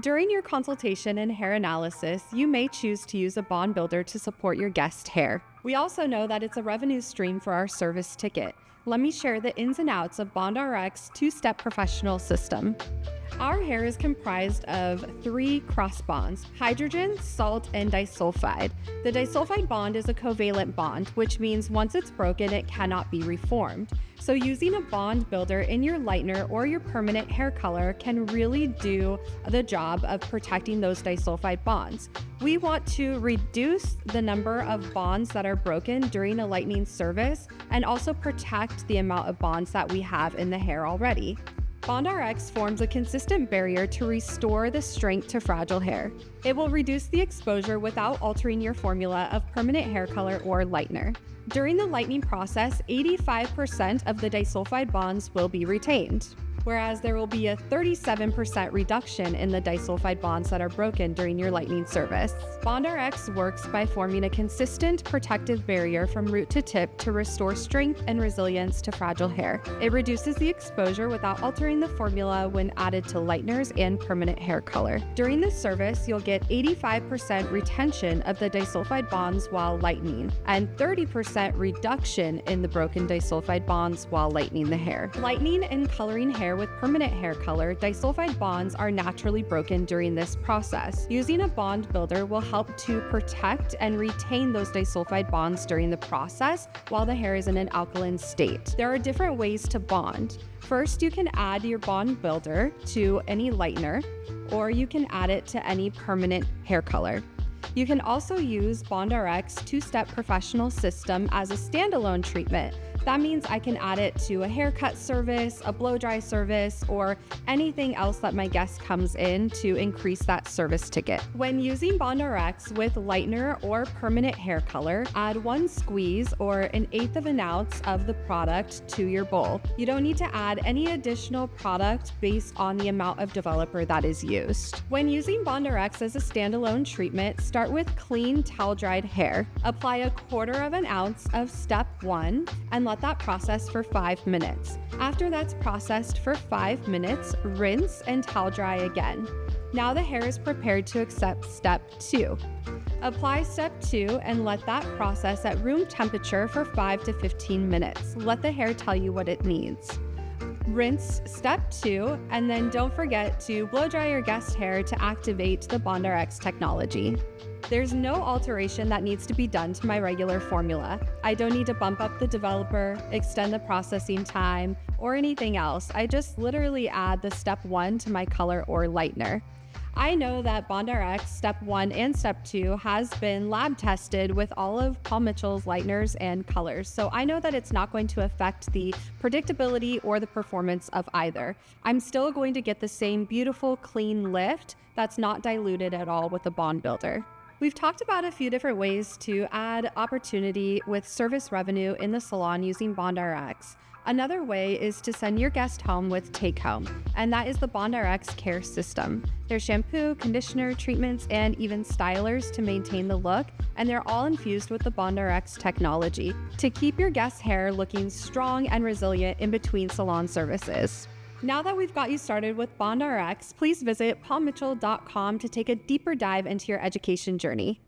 During your consultation and hair analysis, you may choose to use a bond builder to support your guest hair. We also know that it's a revenue stream for our service ticket. Let me share the ins and outs of BondRx two-step professional system. Our hair is comprised of 3 cross bonds: hydrogen, salt, and disulfide. The disulfide bond is a covalent bond, which means once it's broken, it cannot be reformed. So using a bond builder in your lightener or your permanent hair color can really do the job of protecting those disulfide bonds. We want to reduce the number of bonds that are broken during a lightening service and also protect the amount of bonds that we have in the hair already. BondRx forms a consistent barrier to restore the strength to fragile hair. It will reduce the exposure without altering your formula of permanent hair color or lightener. During the lightening process, 85% of the disulfide bonds will be retained, whereas there will be a 37% reduction in the disulfide bonds that are broken during your lightening service. BondRx works by forming a consistent protective barrier from root to tip to restore strength and resilience to fragile hair. It reduces the exposure without altering the formula when added to lighteners and permanent hair color. During this service, you'll get 85% retention of the disulfide bonds while lightening, and 30% reduction in the broken disulfide bonds while lightening the hair. Lightening and coloring hair with permanent hair color, disulfide bonds are naturally broken during this process. Using a bond builder will help to protect and retain those disulfide bonds during the process while the hair is in an alkaline state. There are different ways to bond. First, you can add your bond builder to any lightener, or you can add it to any permanent hair color. You can also use BondRx two-step professional system as a standalone treatment. That means I can add it to a haircut service, a blow dry service, or anything else that my guest comes in to increase that service ticket. When using BondRx with lightener or permanent hair color, add 1 squeeze or 1/8 of an ounce of the product to your bowl. You don't need to add any additional product based on the amount of developer that is used. When using BondRx as a standalone treatment, start with clean towel-dried hair. Apply 1/4 of an ounce of step 1 and let that process for 5 minutes. After that's processed for 5 minutes, rinse and towel dry again. Now the hair is prepared to accept step 2. Apply step 2 and let that process at room temperature for 5 to 15 minutes. Let the hair tell you what it needs. Rinse step 2, and then don't forget to blow dry your guest hair to activate the BondRx technology. There's no alteration that needs to be done to my regular formula. I don't need to bump up the developer, extend the processing time, or anything else. I just literally add the step 1 to my color or lightener. I know that BondRx step 1 and step 2 has been lab tested with all of Paul Mitchell's lighteners and colors, so I know that it's not going to affect the predictability or the performance of either. I'm still going to get the same beautiful, clean lift that's not diluted at all with the bond builder. We've talked about a few different ways to add opportunity with service revenue in the salon using BondRx. Another way is to send your guest home with take-home, and that is the BondRx care system. There's shampoo, conditioner, treatments, and even stylers to maintain the look, and they're all infused with the BondRx technology to keep your guest's hair looking strong and resilient in between salon services. Now that we've got you started with BondRx, please visit paulmitchell.com to take a deeper dive into your education journey.